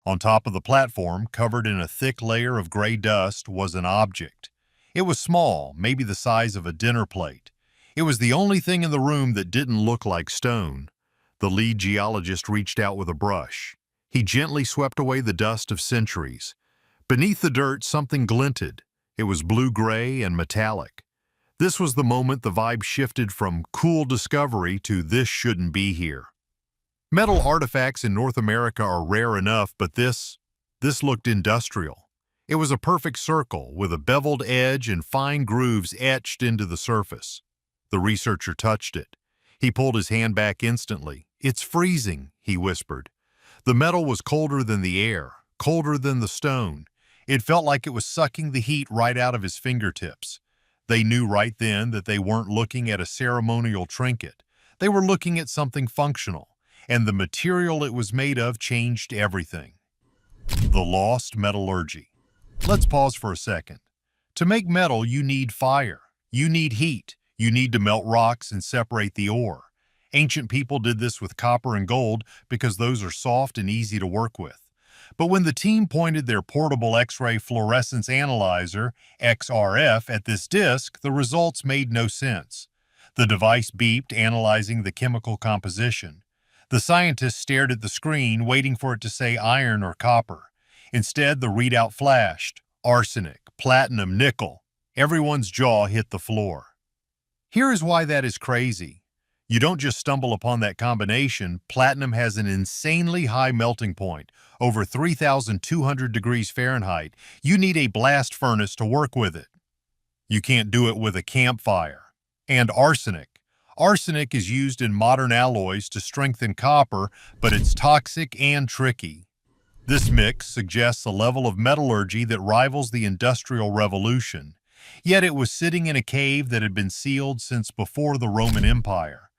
On top of the platform, covered in a thick layer of gray dust, was an object. It was small, maybe the size of a dinner plate. It was the only thing in the room that didn't look like stone. The lead geologist reached out with a brush. He gently swept away the dust of centuries. Beneath the dirt, something glinted. It was blue-gray and metallic. This was the moment the vibe shifted from cool discovery to this shouldn't be here. Metal artifacts in North America are rare enough, but this looked industrial. It was a perfect circle with a beveled edge and fine grooves etched into the surface. The researcher touched it. He pulled his hand back instantly. "It's freezing," he whispered. The metal was colder than the air, colder than the stone. It felt like it was sucking the heat right out of his fingertips. They knew right then that they weren't looking at a ceremonial trinket. They were looking at something functional, and the material it was made of changed everything. The lost metallurgy. Let's pause for a second. To make metal, you need fire. You need heat. You need to melt rocks and separate the ore. Ancient people did this with copper and gold because those are soft and easy to work with. But when the team pointed their portable X-ray fluorescence analyzer, XRF, at this disk, the results made no sense. The device beeped, analyzing the chemical composition. The scientists stared at the screen, waiting for it to say iron or copper. Instead, the readout flashed: arsenic, platinum, nickel. Everyone's jaw hit the floor. Here is why that is crazy. You don't just stumble upon that combination. Platinum has an insanely high melting point, over 3,200 degrees Fahrenheit. You need a blast furnace to work with it. You can't do it with a campfire. And arsenic. Arsenic is used in modern alloys to strengthen copper, but it's toxic and tricky. This mix suggests a level of metallurgy that rivals the Industrial Revolution. Yet it was sitting in a cave that had been sealed since before the Roman Empire.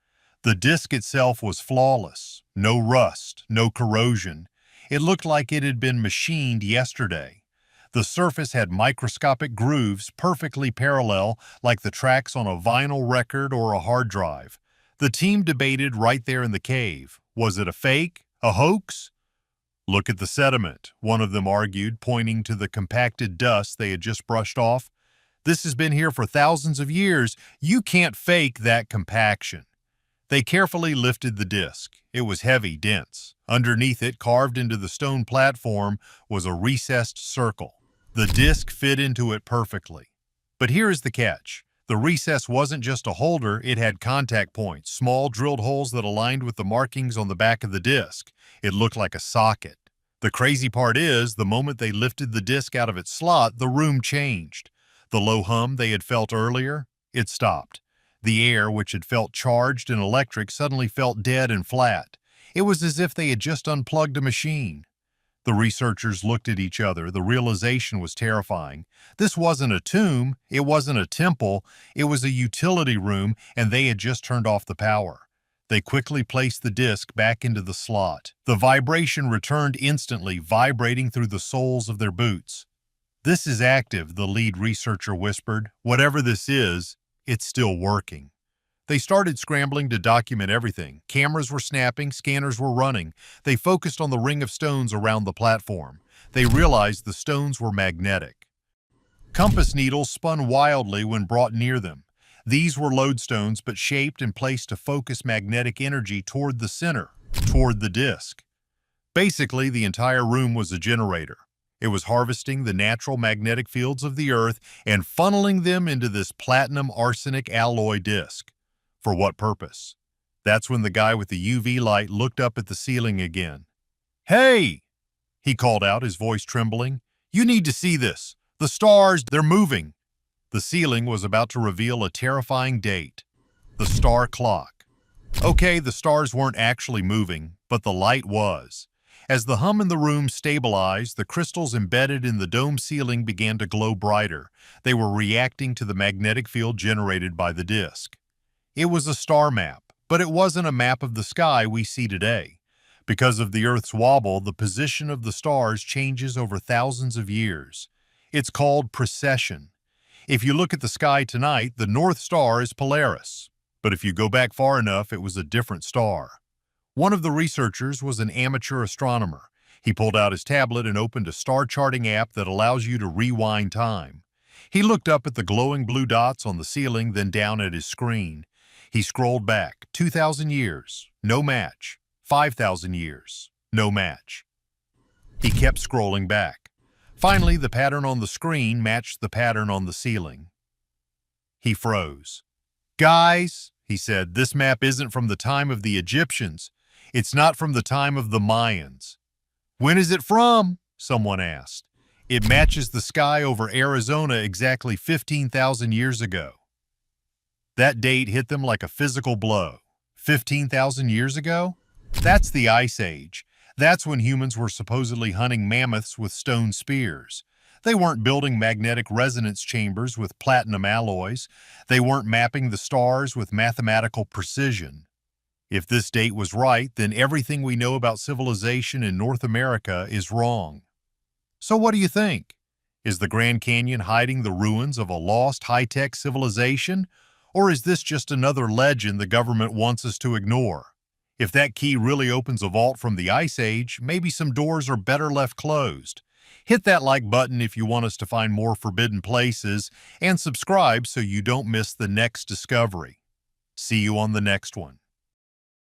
The disk itself was flawless. No rust, no corrosion. It looked like it had been machined yesterday. The surface had microscopic grooves perfectly parallel, like the tracks on a vinyl record or a hard drive. The team debated right there in the cave. Was it a fake? A hoax? "Look at the sediment," one of them argued, pointing to the compacted dust they had just brushed off. "This has been here for thousands of years. You can't fake that compaction." They carefully lifted the disk. It was heavy, dense. Underneath it, carved into the stone platform, was a recessed circle. The disk fit into it perfectly. But here is the catch. The recess wasn't just a holder, it had contact points, small drilled holes that aligned with the markings on the back of the disk. It looked like a socket. The crazy part is, the moment they lifted the disk out of its slot, the room changed. The low hum they had felt earlier, it stopped. The air, which had felt charged and electric, suddenly felt dead and flat. It was as if they had just unplugged a machine. The researchers looked at each other. The realization was terrifying. This wasn't a tomb, it wasn't a temple, it was a utility room, and they had just turned off the power. They quickly placed the disk back into the slot. The vibration returned instantly, vibrating through the soles of their boots. "This is active," the lead researcher whispered. "Whatever this is, it's still working." They started scrambling to document everything. Cameras were snapping, scanners were running. They focused on the ring of stones around the platform. They realized the stones were magnetic. Compass needles spun wildly when brought near them. These were lodestones, but shaped and placed to focus magnetic energy toward the center, toward the disk. Basically, the entire room was a generator. It was harvesting the natural magnetic fields of the Earth and funneling them into this platinum-arsenic alloy disk. For what purpose? That's when the guy with the UV light looked up at the ceiling again. "Hey!" he called out, his voice trembling. "You need to see this. The stars, they're moving." The ceiling was about to reveal a terrifying date. The star clock. Okay, the stars weren't actually moving, but the light was. As the hum in the room stabilized, the crystals embedded in the dome ceiling began to glow brighter. They were reacting to the magnetic field generated by the disk. It was a star map, but it wasn't a map of the sky we see today. Because of the Earth's wobble, the position of the stars changes over thousands of years. It's called precession. If you look at the sky tonight, the North Star is Polaris. But if you go back far enough, it was a different star. One of the researchers was an amateur astronomer. He pulled out his tablet and opened a star charting app that allows you to rewind time. He looked up at the glowing blue dots on the ceiling, then down at his screen. He scrolled back. 2,000 years. No match. 5,000 years. No match. He kept scrolling back. Finally, the pattern on the screen matched the pattern on the ceiling. He froze. "Guys," he said, "this map isn't from the time of the Egyptians. It's not from the time of the Mayans." "When is it from?" someone asked. "It matches the sky over Arizona exactly 15,000 years ago." That date hit them like a physical blow. 15,000 years ago? That's the Ice Age. That's when humans were supposedly hunting mammoths with stone spears. They weren't building magnetic resonance chambers with platinum alloys. They weren't mapping the stars with mathematical precision. If this date was right, then everything we know about civilization in North America is wrong. So what do you think? Is the Grand Canyon hiding the ruins of a lost high-tech civilization? Or is this just another legend the government wants us to ignore? If that key really opens a vault from the Ice Age, maybe some doors are better left closed. Hit that like button if you want us to find more forbidden places, and subscribe so you don't miss the next discovery. See you on the next one.